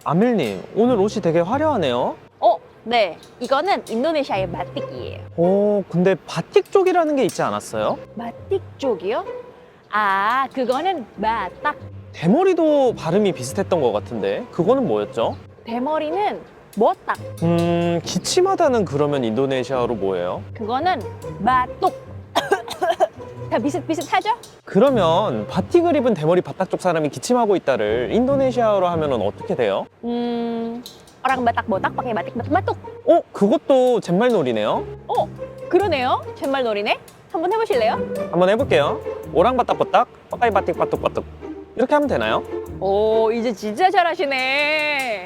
아밀님, 오늘 옷이 되게 화려하네요. 네. 이거는 인도네시아의 바틱이에요. 근데 바틱 쪽이라는 게 있지 않았어요? 바틱 쪽이요? 아, 그거는 바딱. 대머리도 발음이 비슷했던 것 같은데 그거는 뭐였죠? 대머리는 보딱. 기침하다는 그러면 인도네시아어로 뭐예요? 그거는 바뚝. 다 비슷비슷하죠? 그러면 바틱을 입은 대머리 바tak 쪽 사람이 기침하고 있다를 인도네시아어로 하면 어떻게 돼요? orang Batak botak pakai batik batuk-batuk. 그것도 잿말놀이네요. 그러네요. 잿말놀이네. 한번 해보실래요? 한번 해볼게요. 오랑바딱바딱, 빠까이 바틱 바뚝바뚝. 이렇게 하면 되나요? 오, 이제 진짜 잘하시네.